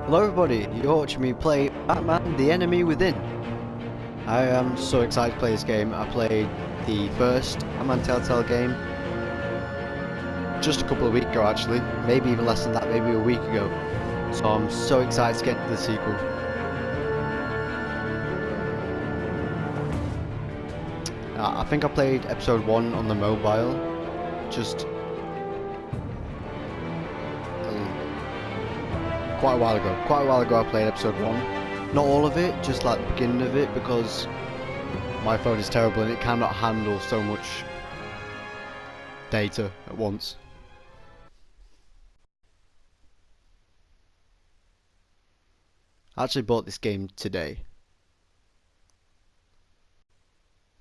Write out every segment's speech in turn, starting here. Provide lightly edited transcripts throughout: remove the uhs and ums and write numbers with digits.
Hello everybody, you're watching me play Batman The Enemy Within. I am so excited to play this game. I played the first Batman Telltale game just a couple of weeks ago actually, maybe even less than that, maybe a week ago. So I'm so excited to get into the sequel. I think I played episode 1 on the mobile, just quite a while ago. Quite a while ago I played episode 1. Not all of it, just like the beginning of it, because my phone is terrible and it cannot handle so much data at once. I actually bought this game today.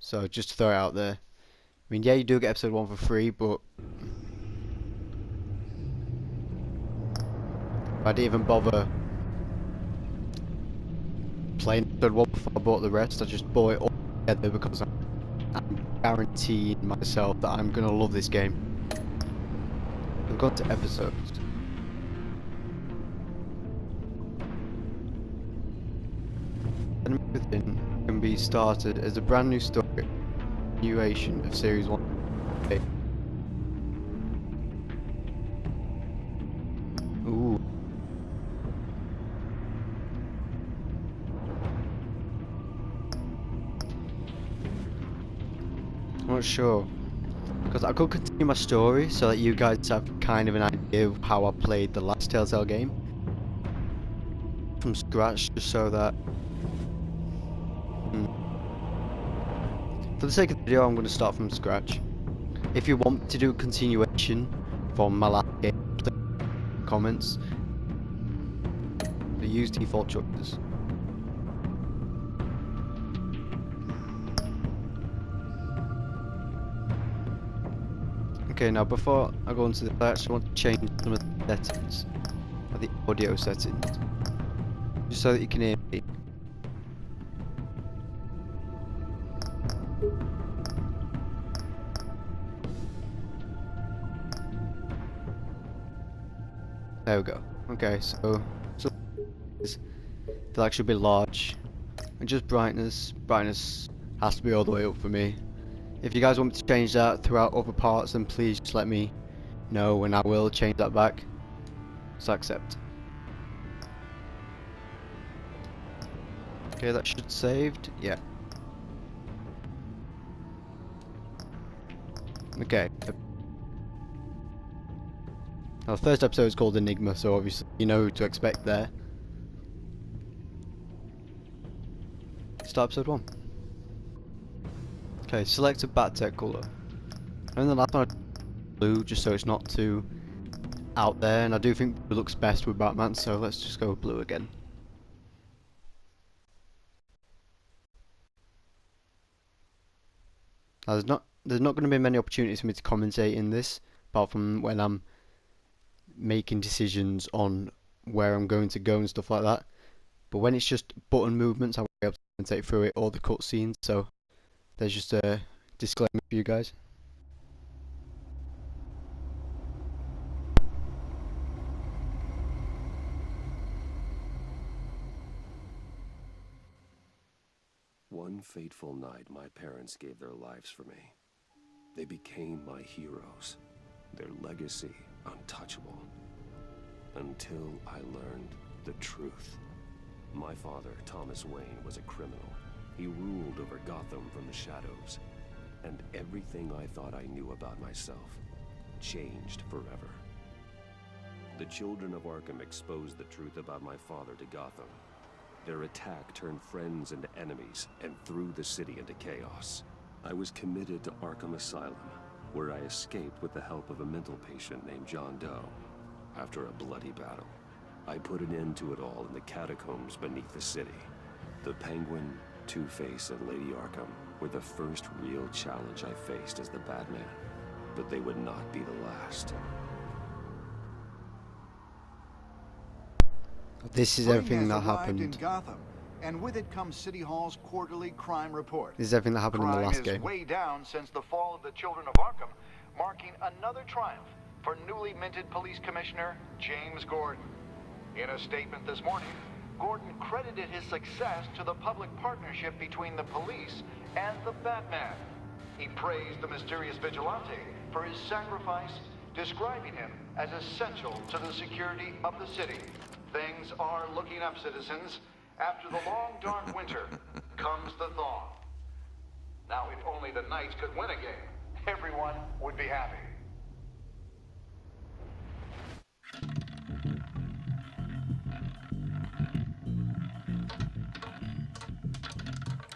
So just to throw it out there. I mean, yeah, you do get episode 1 for free, but I didn't even bother playing episode 1 before I bought the rest. I just bought it all together because I'm guaranteeing myself that I'm gonna love this game. We've gone to episodes. Enemy Within can be started as a brand new story, continuation of Series 1. Ooh. I'm not sure, because I could continue my story so that you guys have kind of an idea of how I played the last Telltale game from scratch, just so that for the sake of the video I'm going to start from scratch. If you want to do a continuation from my last game, comments, use default choices. Okay, now before I go into the I actually want to change some of the settings, like the audio settings, just so that you can hear me. There we go. Okay, so they'll actually be large, and just brightness has to be all the way up for me. If you guys want me to change that throughout other parts, then please just let me know and I will change that back. So accept. Okay, that should saved. Yeah. Okay. Now the first episode is called Enigma, so obviously you know who to expect there. Start episode 1. Okay, select a Battek colour. And the last one blue, just so it's not too out there, and I do think blue looks best with Batman, so let's just go with blue again. Now, there's not going to be many opportunities for me to commentate in this, apart from when I'm making decisions on where I'm going to go and stuff like that. But when it's just button movements, I won't be able to commentate through it or the cutscenes, so there's just a disclaimer for you guys. One fateful night, my parents gave their lives for me. They became my heroes, their legacy untouchable. Until I learned the truth. My father, Thomas Wayne, was a criminal. He ruled over Gotham from the shadows. And everything I thought I knew about myself changed forever. The children of Arkham exposed the truth about my father to Gotham. Their attack turned friends into enemies and threw the city into chaos. I was committed to Arkham Asylum, where I escaped with the help of a mental patient named John Doe. After a bloody battle, I put an end to it all in the catacombs beneath the city. The Penguin, Two-Face, and Lady Arkham were the first real challenge I faced as the Batman, but they would not be the last. This is everything that happened. In Gotham, and with it comes City Hall's quarterly crime report. This is everything that happened in the last Crime game. is way down since the fall of the Children of Arkham, marking another triumph for newly minted Police Commissioner James Gordon. In a statement this morning, Gordon credited his success to the public partnership between the police and the Batman. He praised the mysterious vigilante for his sacrifice, describing him as essential to the security of the city. Things are looking up, citizens. After the long, dark winter comes the thaw. Now, if only the Knights could win a game, everyone would be happy.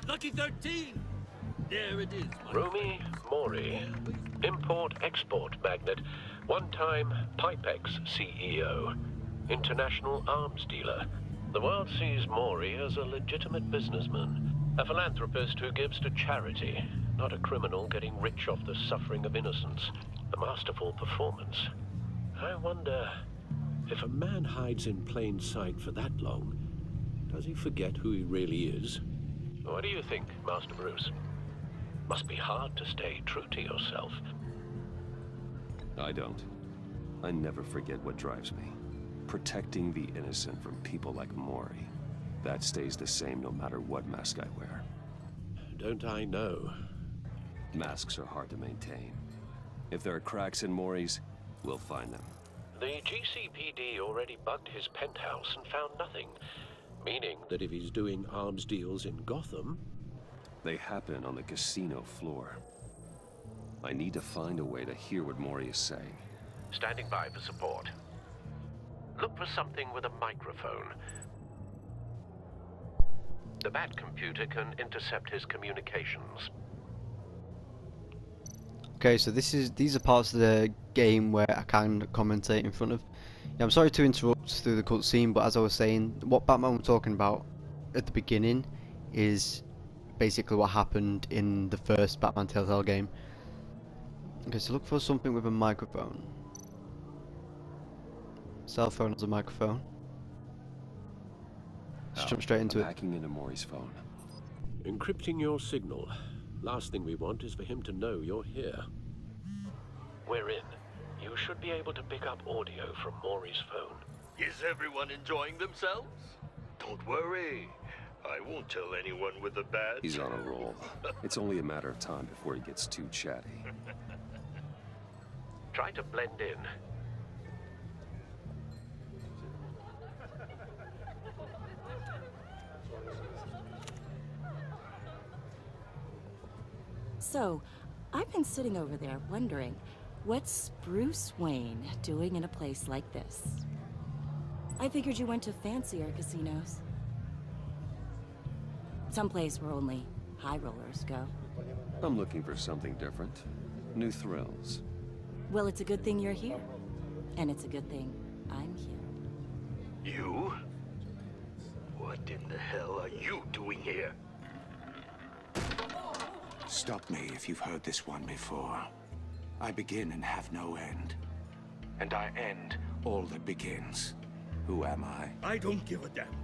Lucky 13! There it is. Rumi Mori, import-export magnate, one-time Pipex CEO, international arms dealer. The world sees Mori as a legitimate businessman, a philanthropist who gives to charity, not a criminal getting rich off the suffering of innocence. A masterful performance. I wonder, if a man hides in plain sight for that long, does he forget who he really is? What do you think, Master Bruce? Must be hard to stay true to yourself. I don't. I never forget what drives me. Protecting the innocent from people like Mori. That stays the same no matter what mask I wear. Don't I know? Masks are hard to maintain. If there are cracks in Mori's, we'll find them. The GCPD already bugged his penthouse and found nothing. Meaning that if he's doing arms deals in Gotham... They happen on the casino floor. I need to find a way to hear what Mori is saying. Standing by for support. Look for something with a microphone. The Bat computer can intercept his communications. Okay, so these are parts of the game where I can commentate in front of. Yeah, I'm sorry to interrupt through the cutscene, but as I was saying, what Batman was talking about at the beginning is basically what happened in the first Batman Telltale game. Okay, so look for something with a microphone. Cell phone has a microphone. Just jump straight into I'm it. hacking into Mori's phone. Encrypting your signal. Last thing we want is for him to know you're here. We're in. You should be able to pick up audio from Mori's phone. Is everyone enjoying themselves? Don't worry. I won't tell anyone with a badge. He's on a roll. It's only a matter of time before he gets too chatty. Try to blend in. So, I've been sitting over there wondering, what's Bruce Wayne doing in a place like this? I figured you went to fancier casinos. Someplace where only high rollers go. I'm looking for something different. New thrills. Well, it's a good thing you're here. And it's a good thing I'm here. You? What in the hell are you doing here? Stop me if you've heard this one before. I begin and have no end. And I end all that begins. Who am I? I don't give a damn.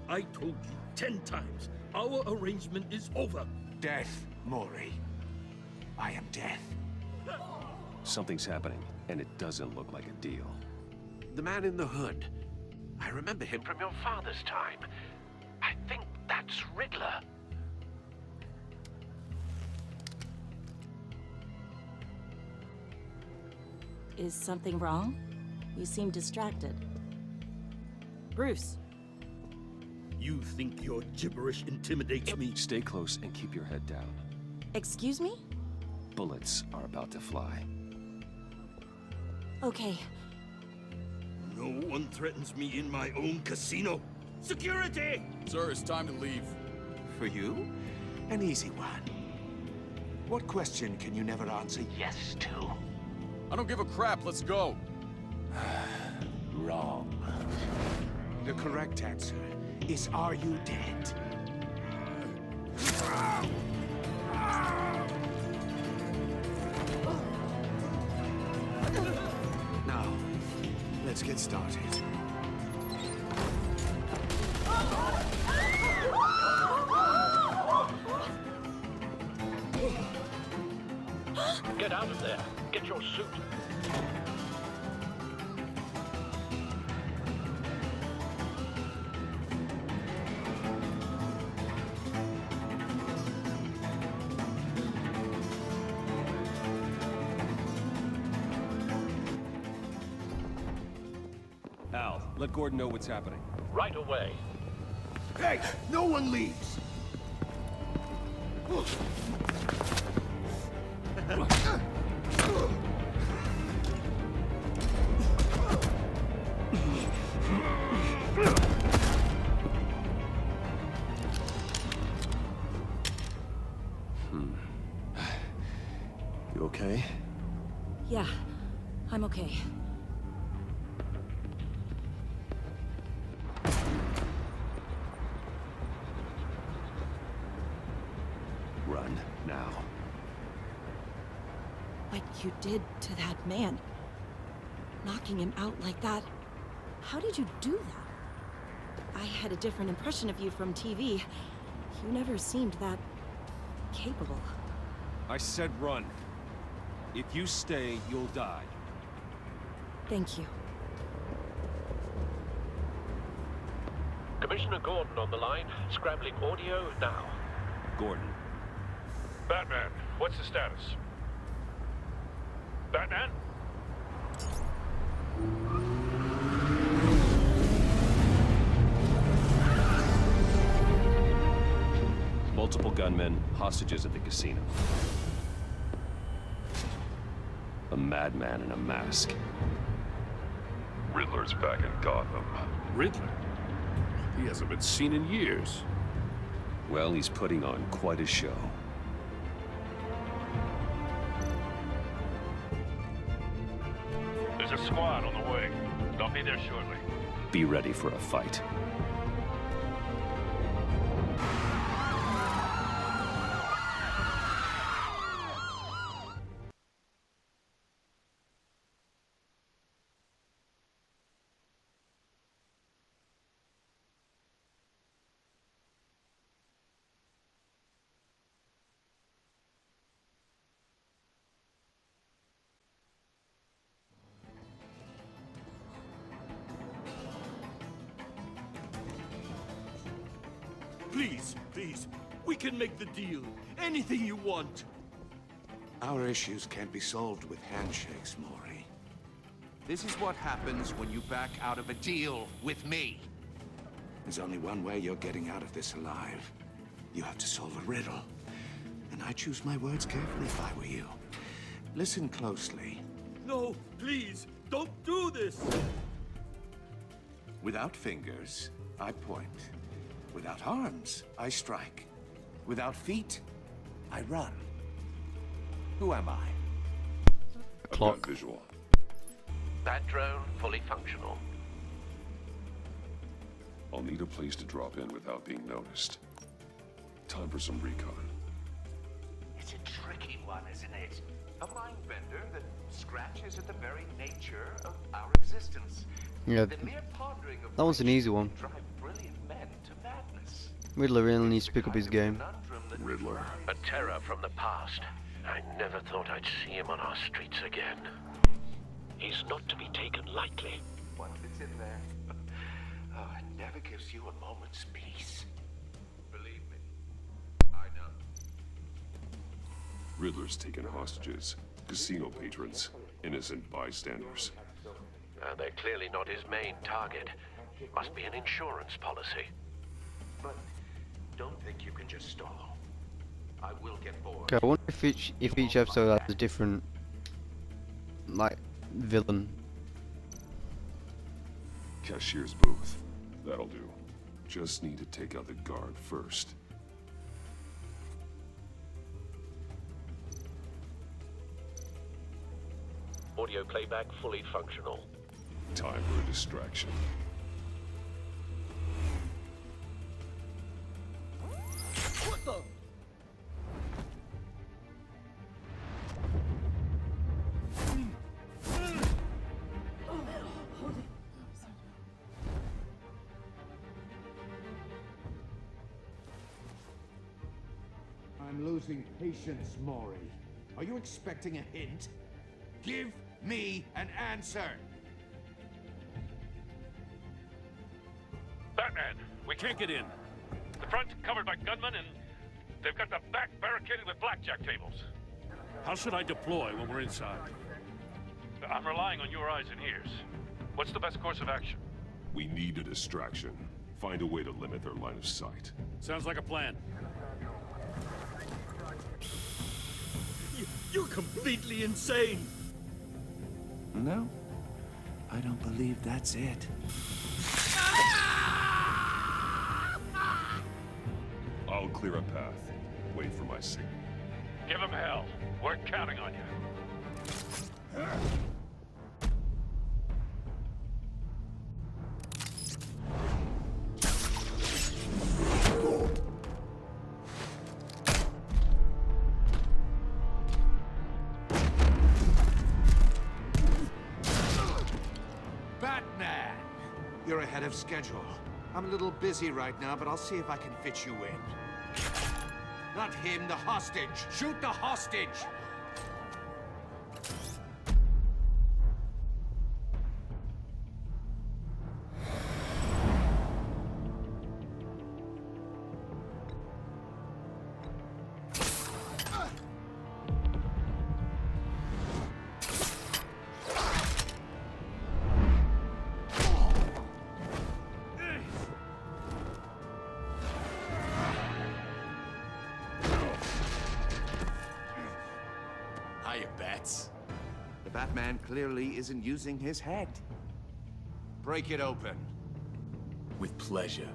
I told you 10 times. Our arrangement is over. Death, Mori. I am death. Something's happening, and it doesn't look like a deal. The man in the hood. I remember him from your father's time. I think that's Riddler. Is something wrong? You seem distracted. Bruce. You think your gibberish intimidates me? Stay close and keep your head down. Excuse me? Bullets are about to fly. Okay. No one threatens me in my own casino. Security! Sir, it's time to leave. For you? An easy one. What question can you never answer yes to? I don't give a crap, let's go. Wrong. The correct answer is, are you dead? Now, let's get started. Get out of there. Get your suit. Let Gordon know what's happening. Right away. Hey, no one leaves! You okay? Yeah, I'm okay. Run, now. Like you did to that man. Knocking him out like that. How did you do that? I had a different impression of you from TV. You never seemed that capable. I said run. If you stay, you'll die. Thank you. Commissioner Gordon on the line. Scrambling audio now. Gordon. Batman, what's the status? Batman? Multiple gunmen, hostages at the casino. A madman in a mask. Riddler's back in Gotham. Riddler? He hasn't been seen in years. Well, he's putting on quite a show. There's a squad on the way. They'll be there shortly. Be ready for a fight. Please, please, we can make the deal. Anything you want. Our issues can't be solved with handshakes, Maury. This is what happens when you back out of a deal with me. There's only one way you're getting out of this alive. You have to solve a riddle. And I choose my words carefully if I were you. Listen closely. No, please, don't do this. Without fingers, I point. Without arms, I strike. Without feet, I run. Who am I? Clock. Visual. That drone fully functional. I'll need a place to drop in without being noticed. Time for some recon. It's a tricky one, isn't it? A mind bender that scratches at the very nature of our existence. Yeah, The mere pondering of that was an easy one. drive brilliant men to madness. Riddler really needs to pick up his game. Riddler. A terror from the past. I never thought I'd see him on our streets again. He's not to be taken lightly. Once it's in there, oh, it never gives you a moment's peace. Believe me, I know. Riddler's taken hostages, casino patrons, innocent bystanders. They're clearly not his main target. Must be an insurance policy. But don't think you can just stall. I will get bored. Okay, I wonder if each episode has a different, like, villain. Cashier's booth. That'll do. Just need to take out the guard first. Audio playback fully functional. Time for a distraction. What the? I'm losing patience, Maury. Are you expecting a hint? Give me an answer! Batman, we can't get in. The front covered by gunmen, and they've got the back barricaded with blackjack tables. How should I deploy when we're inside? I'm relying on your eyes and ears. What's the best course of action? We need a distraction. Find a way to limit their line of sight. Sounds like a plan. You're completely insane! No, I don't believe that's it. I'll clear a path. Wait for my signal. Give him hell. We're counting on you. Batman! You're ahead of schedule. I'm a little busy right now, but I'll see if I can fit you in. Not him, the hostage! Shoot the hostage! Hiya, Bats. The Batman clearly isn't using his head. Break it open. With pleasure.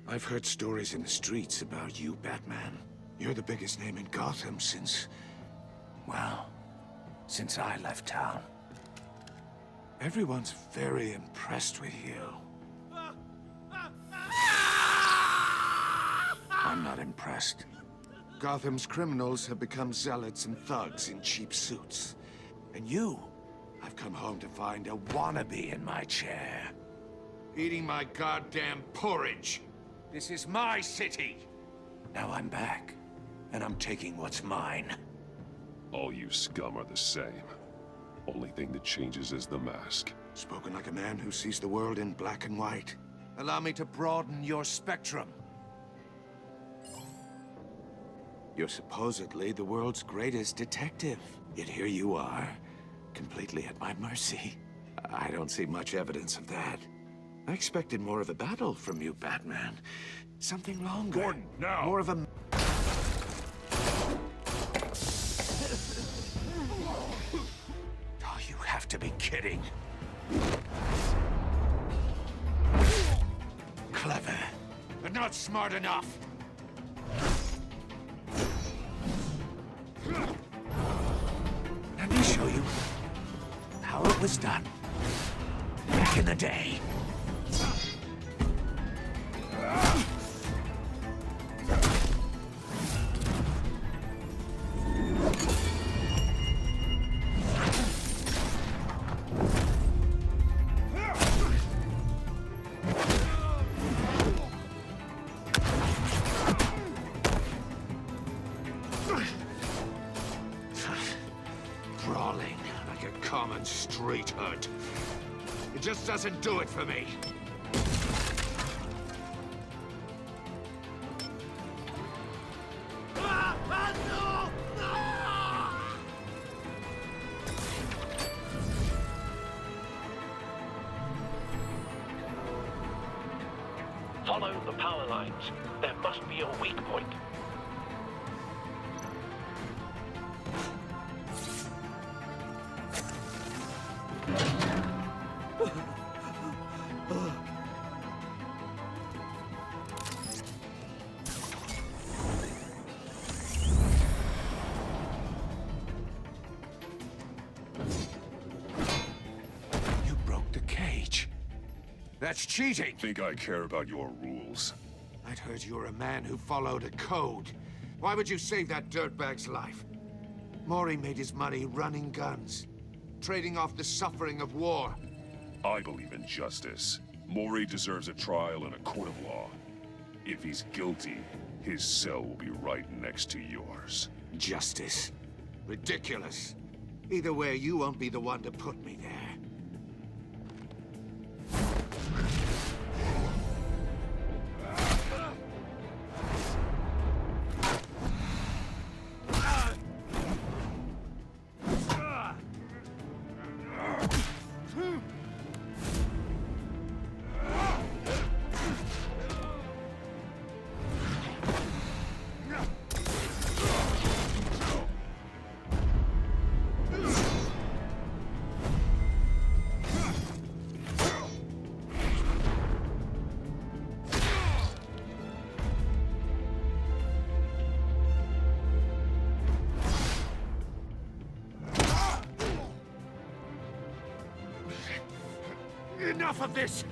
I've heard stories in the streets about you, Batman. You're the biggest name in Gotham since... well, since I left town. Everyone's very impressed with you. I'm not impressed. Gotham's criminals have become zealots and thugs in cheap suits. And you, I've come home to find a wannabe in my chair. Eating my goddamn porridge. This is my city. Now I'm back, and I'm taking what's mine. All you scum are the same. Only thing that changes is the mask. Spoken like a man who sees the world in black and white. Allow me to broaden your spectrum. You're supposedly the world's greatest detective. Yet here you are, completely at my mercy. I don't see much evidence of that. I expected more of a battle from you, Batman. Something longer. Gordon, now! More of a... Oh, you have to be kidding. Clever, but not smart enough. Let me show you how it was done back in the day. Brawling like a common street hood. It just doesn't do it for me. Follow the power lines. There must be a weak point. You broke the cage. That's cheating! Think I care about your rules? I'd heard you were a man who followed a code. Why would you save that dirtbag's life? Maury made his money running guns, trading off the suffering of war. I believe in justice. Maury deserves a trial in a court of law. If he's guilty, his cell will be right next to yours. Justice? Ridiculous. Either way, you won't be the one to put me there. Enough of this!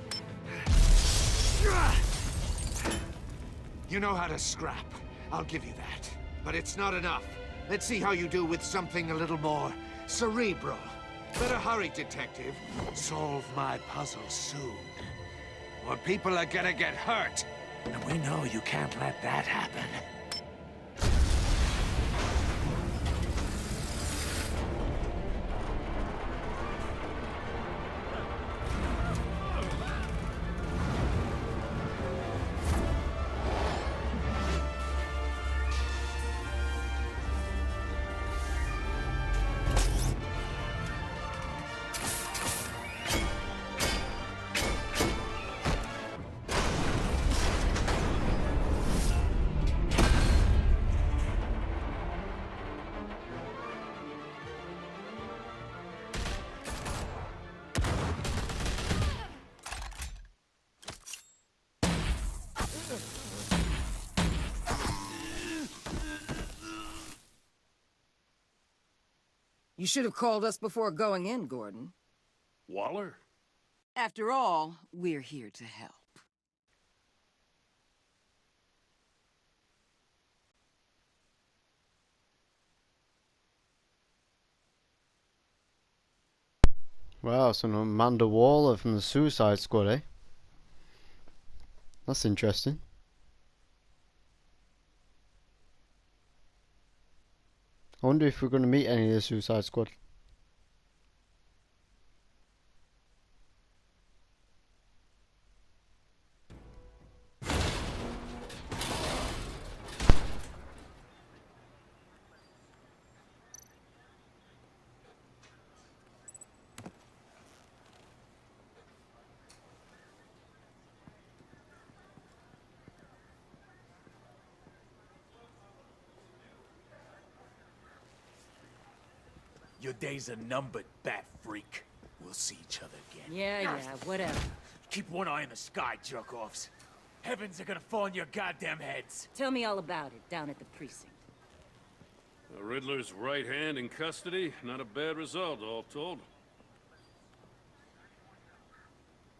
You know how to scrap. I'll give you that. But it's not enough. Let's see how you do with something a little more cerebral. Better hurry, detective. Solve my puzzle soon. Or people are gonna get hurt. And we know you can't let that happen. You should have called us before going in, Gordon. Waller? After all, we're here to help. Wow, so Amanda Waller from the Suicide Squad, eh? That's interesting. I wonder if we're going to meet any of the Suicide Squad. Your days are numbered, bat freak. We'll see each other again. Yeah, whatever. Keep one eye in the sky, jerk-offs. Heavens are gonna fall on your goddamn heads. Tell me all about it down at the precinct. The Riddler's right hand in custody. Not a bad result, all told.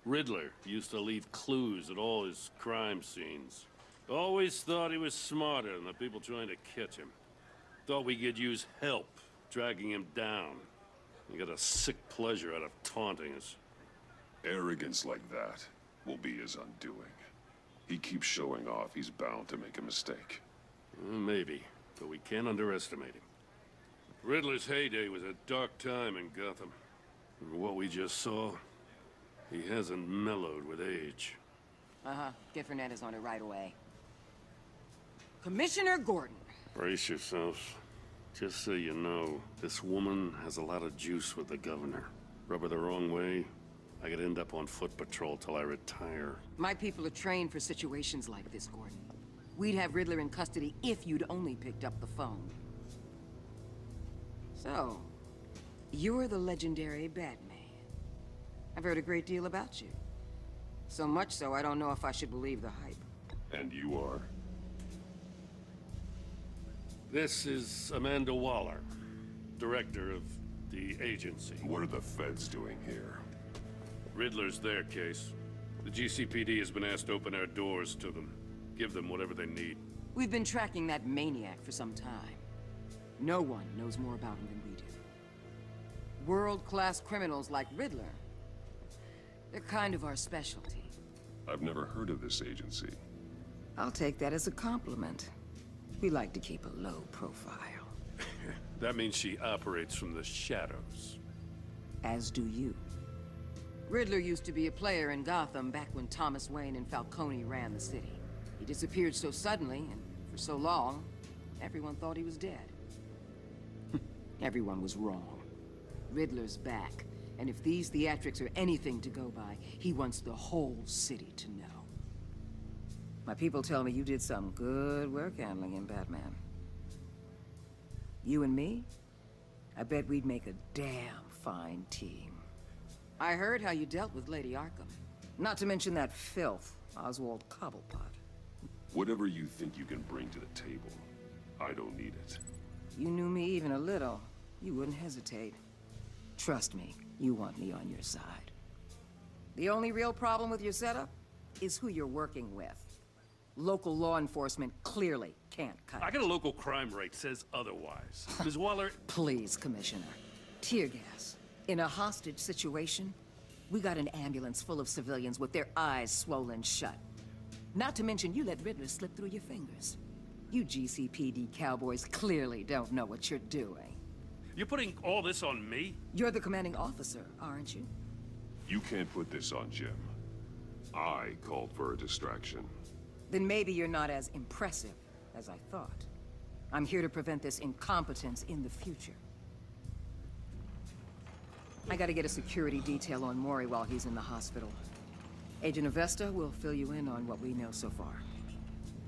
Riddler used to leave clues at all his crime scenes. Always thought he was smarter than the people trying to catch him. Thought we could use help, dragging him down. He got a sick pleasure out of taunting us. Arrogance like that will be his undoing. He keeps showing off, he's bound to make a mistake. Maybe, but we can't underestimate him. Riddler's heyday was a dark time in Gotham. And what we just saw, he hasn't mellowed with age. Get Fernandez on it right away. Commissioner Gordon. Brace yourselves. Just so you know, this woman has a lot of juice with the governor. Rub her the wrong way, I could end up on foot patrol till I retire. My people are trained for situations like this, Gordon. We'd have Riddler in custody if you'd only picked up the phone. So, you're the legendary Batman. I've heard a great deal about you. So much so, I don't know if I should believe the hype. And you are? This is Amanda Waller, director of the agency. What are the feds doing here? Riddler's their case. The GCPD has been asked to open our doors to them. Give them whatever they need. We've been tracking that maniac for some time. No one knows more about him than we do. World-class criminals like Riddler, they're kind of our specialty. I've never heard of this agency. I'll take that as a compliment. We like to keep a low profile. That means she operates from the shadows. As do you. Riddler used to be a player in Gotham back when Thomas Wayne and Falcone ran the city. He disappeared so suddenly, and for so long, everyone thought he was dead. Everyone was wrong. Riddler's back, and if these theatrics are anything to go by, he wants the whole city to know. My people tell me you did some good work handling him, Batman. You and me? I bet we'd make a damn fine team. I heard how you dealt with Lady Arkham. Not to mention that filth, Oswald Cobblepot. Whatever you think you can bring to the table, I don't need it. You knew me even a little, you wouldn't hesitate. Trust me, you want me on your side. The only real problem with your setup is who you're working with. Local law enforcement clearly can't cut it. I got a local crime rate says otherwise. Ms. Waller... Please, Commissioner. Tear gas. In a hostage situation, we got an ambulance full of civilians with their eyes swollen shut. Not to mention you let Riddler slip through your fingers. You GCPD cowboys clearly don't know what you're doing. You're putting all this on me? You're the commanding officer, aren't you? You can't put this on Jim. I called for a distraction. Then maybe you're not as impressive as I thought. I'm here to prevent this incompetence in the future. I gotta get a security detail on Mori while he's in the hospital. Agent Avesta will fill you in on what we know so far,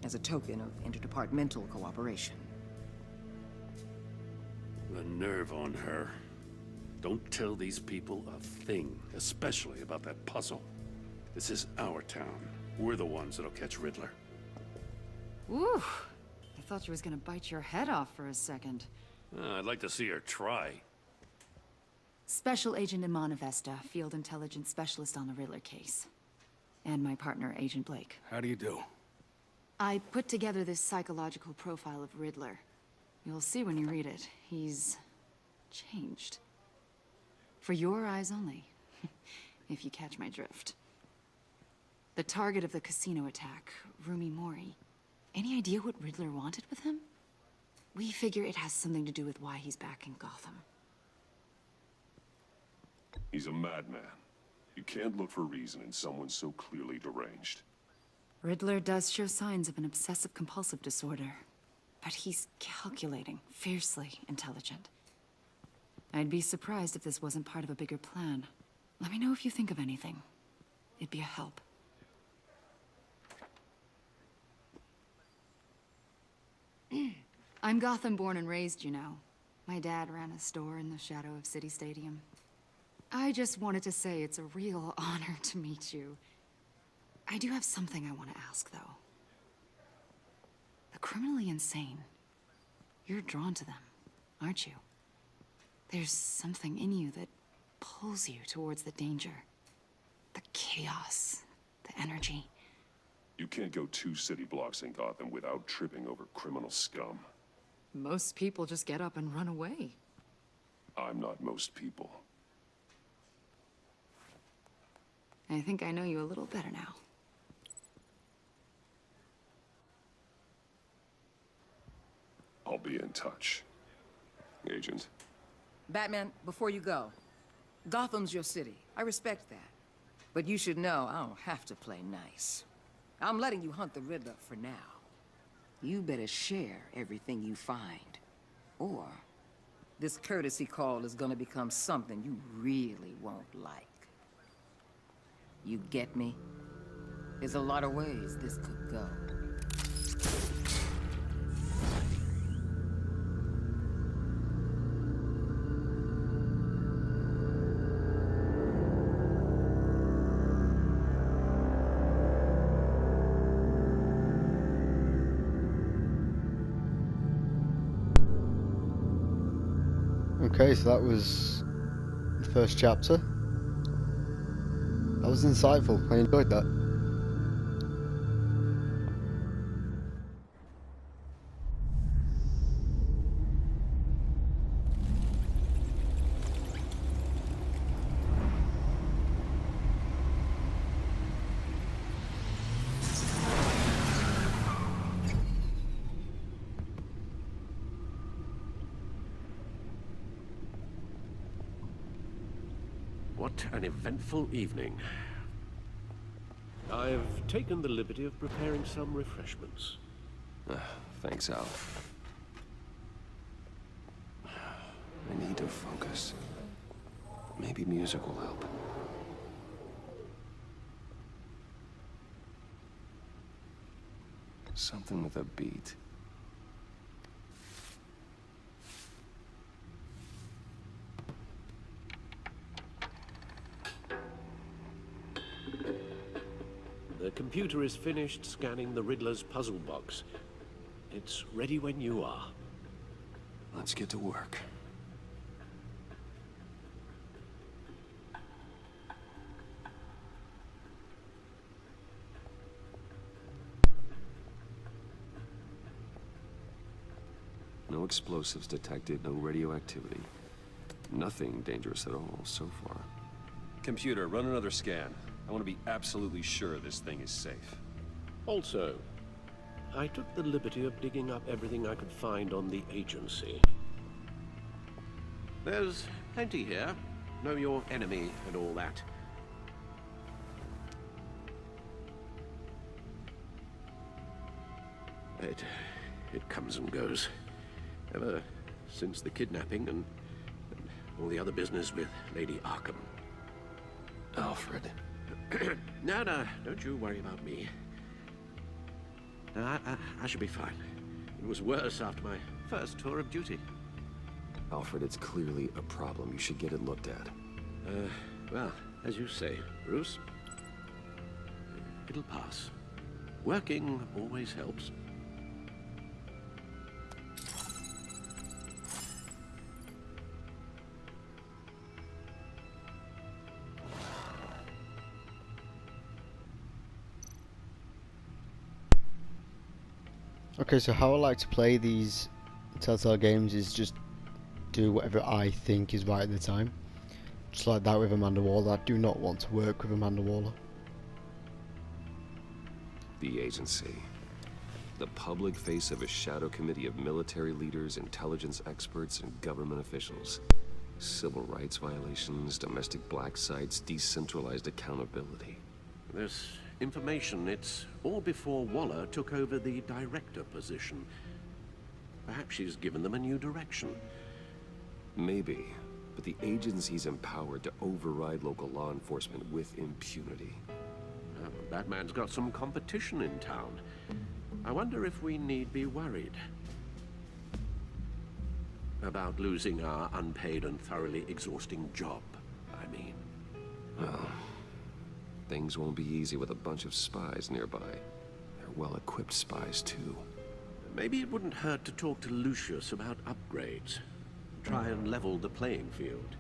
as a token of interdepartmental cooperation. The nerve on her. Don't tell these people a thing, especially about that puzzle. This is our town. We're the ones that'll catch Riddler. Ooh, I thought she was gonna bite your head off for a second. I'd like to see her try. Special Agent Iman Avesta, Field Intelligence Specialist on the Riddler case. And my partner, Agent Blake. How do you do? I put together this psychological profile of Riddler. You'll see when you read it. He's changed. For your eyes only, if you catch my drift. The target of the casino attack, Rumi Mori. Any idea what Riddler wanted with him? We figure it has something to do with why he's back in Gotham. He's a madman. You can't look for reason in someone so clearly deranged. Riddler does show signs of an obsessive-compulsive disorder. But he's calculating, fiercely intelligent. I'd be surprised if this wasn't part of a bigger plan. Let me know if you think of anything. It'd be a help. I'm Gotham born and raised, you know. My dad ran a store in the shadow of City Stadium. I just wanted to say it's a real honor to meet you. I do have something I want to ask, though. The criminally insane. You're drawn to them, aren't you? There's something in you that pulls you towards the danger. The chaos, the energy. You can't go 2 city blocks in Gotham without tripping over criminal scum. Most people just get up and run away. I'm not most people. I think I know you a little better now. I'll be in touch, Agent. Batman, before you go, Gotham's your city. I respect that. But you should know I don't have to play nice. I'm letting you hunt the Riddler for now. You better share everything you find. Or this courtesy call is gonna become something you really won't like. You get me? There's a lot of ways this could go. Okay, so that was the first chapter. That was insightful. I enjoyed that. What an eventful evening. I've taken the liberty of preparing some refreshments. Thanks, Al. I need to focus. Maybe music will help. Something with a beat. The computer is finished scanning the Riddler's puzzle box. It's ready when you are. Let's get to work. No explosives detected, no radioactivity. Nothing dangerous at all so far. Computer, run another scan. I want to be absolutely sure this thing is safe. Also, I took the liberty of digging up everything I could find on the agency. There's plenty here. Know your enemy and all that. It comes and goes. Ever since the kidnapping and all the other business with Lady Arkham. Alfred. No, don't you worry about me. No, I should be fine. It was worse after my first tour of duty. Alfred, it's clearly a problem. You should get it looked at. Well, as you say, Bruce. It'll pass. Working always helps. Okay, so how I like to play these Telltale games is just do whatever I think is right at the time. Just like that with Amanda Waller. I do not want to work with Amanda Waller. The agency. The public face of a shadow committee of military leaders, intelligence experts, and government officials. Civil rights violations, domestic black sites, decentralized accountability. This information, it's all before Waller took over the director position. Perhaps she's given them a new direction. Maybe, but the agency's empowered to override local law enforcement with impunity. Batman's got some competition in town. I wonder if we need be worried about losing our unpaid and thoroughly exhausting job, I mean. Well, things won't be easy with a bunch of spies nearby. They're well-equipped spies, too. Maybe it wouldn't hurt to talk to Lucius about upgrades. Try and level the playing field.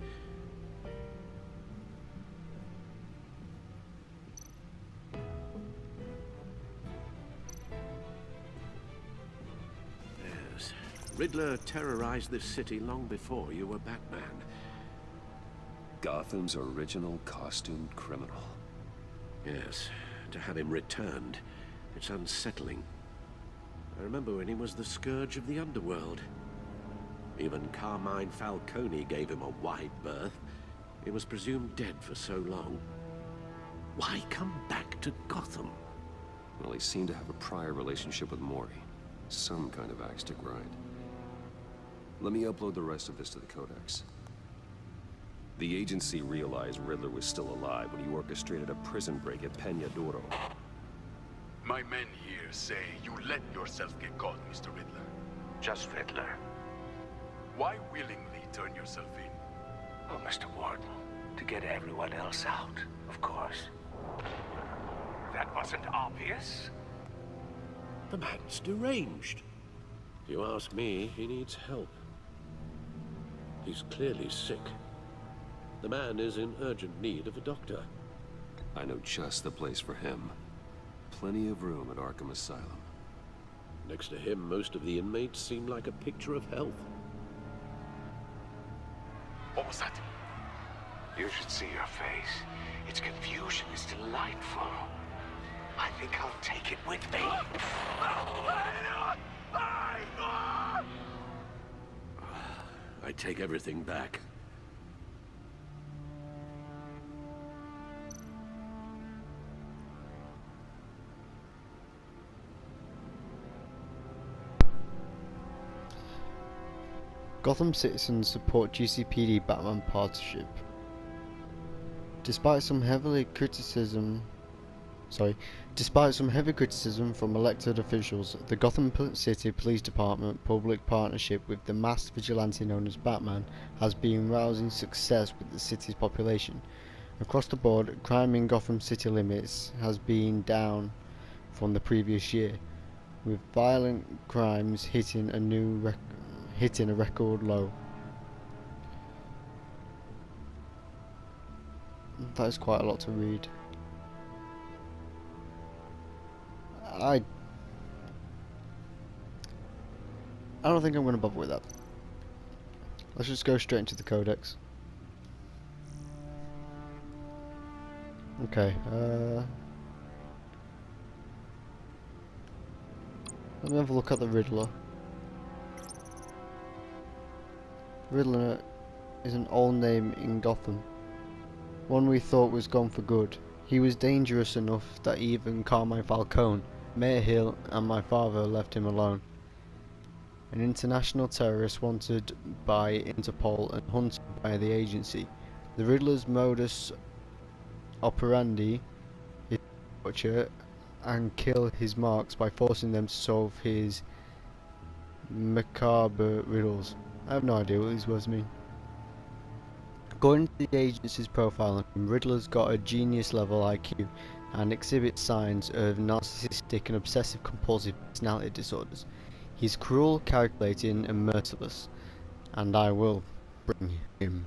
Yes. Riddler terrorized this city long before you were Batman. Gotham's original costumed criminal. Yes. To have him returned, it's unsettling. I remember when he was the scourge of the underworld. Even Carmine Falcone gave him a wide berth. He was presumed dead for so long. Why come back to Gotham? Well, he seemed to have a prior relationship with Mori. Some kind of axe to grind. Let me upload the rest of this to the Codex. The agency realized Riddler was still alive when he orchestrated a prison break at Peña Duro. My men here say you let yourself get caught, Mr. Riddler. Just Riddler. Why willingly turn yourself in? Oh, Mr. Warden, to get everyone else out, of course. That wasn't obvious. The man's deranged. If you ask me, he needs help. He's clearly sick. The man is in urgent need of a doctor. I know just the place for him. Plenty of room at Arkham Asylum. Next to him, most of the inmates seem like a picture of health. What was that? You should see your face. Its confusion is delightful. I think I'll take it with me. I take everything back. Gotham citizens support GCPD Batman partnership. Despite some heavy criticism from elected officials, the Gotham City Police Department public partnership with the masked vigilante known as Batman has been rousing success with the city's population. Across the board, crime in Gotham City limits has been down from the previous year, with violent crimes hitting a record low. That is quite a lot to read. I don't think I'm going to bother with that. Let's just go straight into the codex. Okay, let me have a look at the Riddler. Riddler is an old name in Gotham, one we thought was gone for good. He was dangerous enough that even Carmine Falcone, Mayor Hill and my father left him alone. An international terrorist wanted by Interpol and hunted by the agency. The Riddler's modus operandi is to torture and kill his marks by forcing them to solve his macabre riddles. I have no idea what these words mean. According to the agency's profile, Riddler's got a genius level IQ and exhibits signs of narcissistic and obsessive compulsive personality disorders. He's cruel, calculating and merciless, and I will bring him.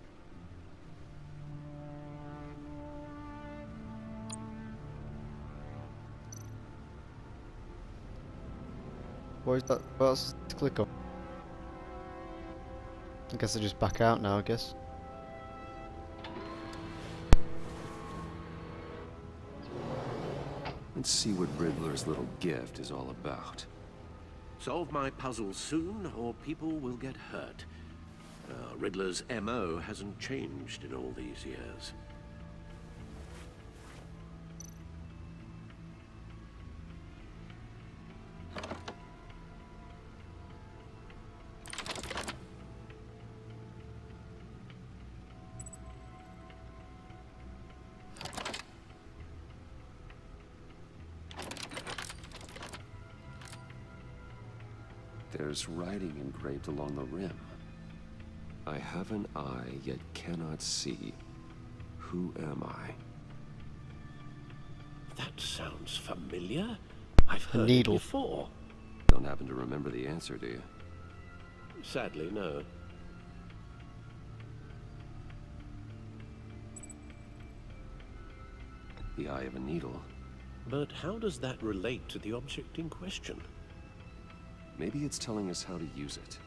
What is that? What else is to click on? I guess I just back out now, I guess. Let's see what Riddler's little gift is all about. Solve my puzzle soon, or people will get hurt. Riddler's MO hasn't changed in all these years. There's writing engraved along the rim. I have an eye, yet cannot see. Who am I? That sounds familiar. I've heard it before. Don't happen to remember the answer, do you? Sadly, no. The eye of a needle. But how does that relate to the object in question? Maybe it's telling us how to use it.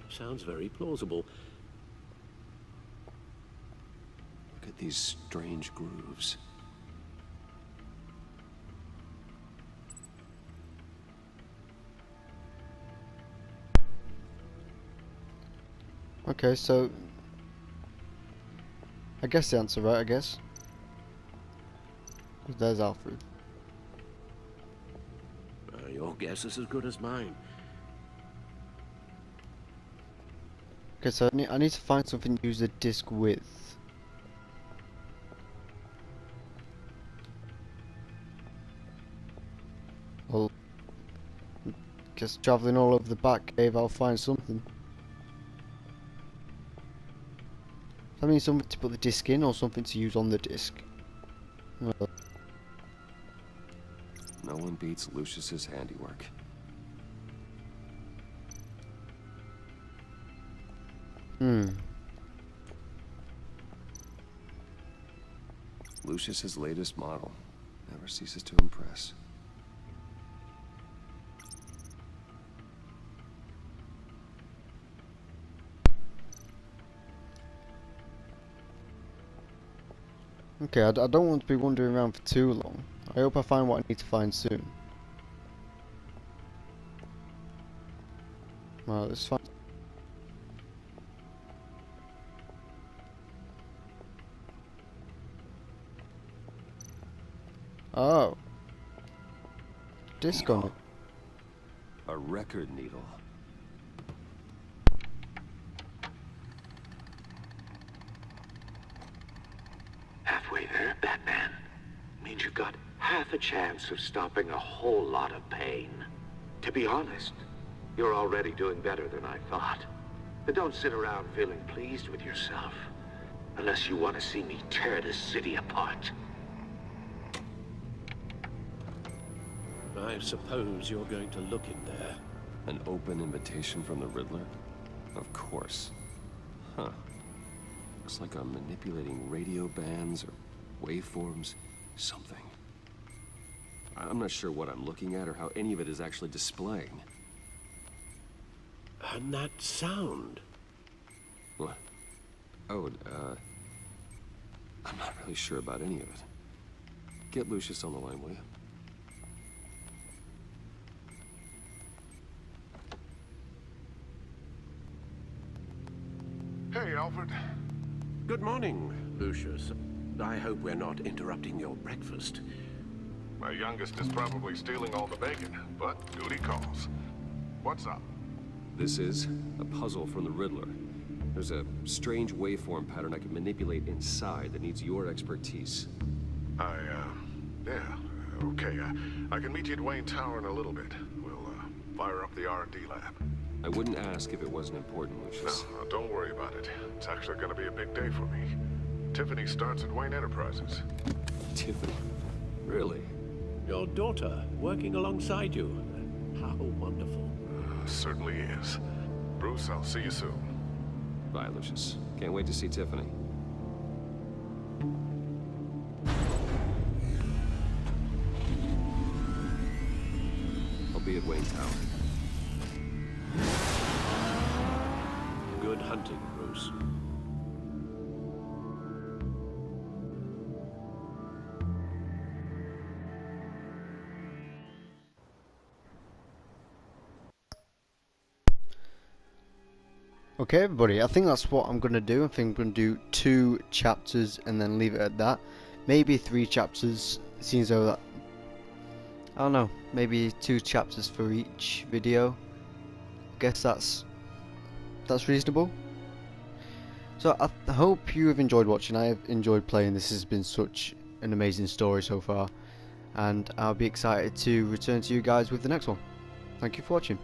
Sounds very plausible. Look at these strange grooves. Okay, so I guess the answer right, I guess. There's Alfred. Your guess is as good as mine. Okay, so I need to find something to use the disc with. Well, just traveling all over the Batcave, I'll find something. I mean, something to put the disc in, or something to use on the disc. Well. No one beats Lucius's handiwork. Lucius's latest model. Never ceases to impress. Okay, I don't want to be wandering around for too long. I hope I find what I need to find soon. Well, let's find... Oh. Disc on it. A record needle. Halfway there, Batman. Means you've got half a chance of stopping a whole lot of pain. To be honest, you're already doing better than I thought. But don't sit around feeling pleased with yourself. Unless you want to see me tear this city apart. I suppose you're going to look in there. An open invitation from the Riddler? Of course. Huh. Looks like I'm manipulating radio bands or waveforms. Something. I'm not sure what I'm looking at or how any of it is actually displaying. And that sound? What? Oh, I'm not really sure about any of it. Get Lucius on the line, will you? Hey, Alfred. Good morning, Lucius. I hope we're not interrupting your breakfast. My youngest is probably stealing all the bacon, but duty calls. What's up? This is a puzzle from the Riddler. There's a strange waveform pattern I can manipulate inside that needs your expertise. Yeah, okay. I can meet you at Wayne Tower in a little bit. We'll, fire up the R&D lab. I wouldn't ask if it wasn't important, Lucius. No, don't worry about it. It's actually gonna be a big day for me. Tiffany starts at Wayne Enterprises. Tiffany? Really? Your daughter working alongside you. How wonderful. Certainly is. Bruce, I'll see you soon. Bye, Lucius. Can't wait to see Tiffany. I'll be at Wayne Tower. Good hunting, Bruce. Okay, everybody, I think that's what I'm going to do. I think I'm going to do 2 chapters and then leave it at that. Maybe 3 chapters. It seems though that, I don't know, maybe 2 chapters for each video. Guess that's reasonable. So I hope you have enjoyed watching. I have enjoyed playing. This has been such an amazing story so far, and I'll be excited to return to you guys with the next one. Thank you for watching.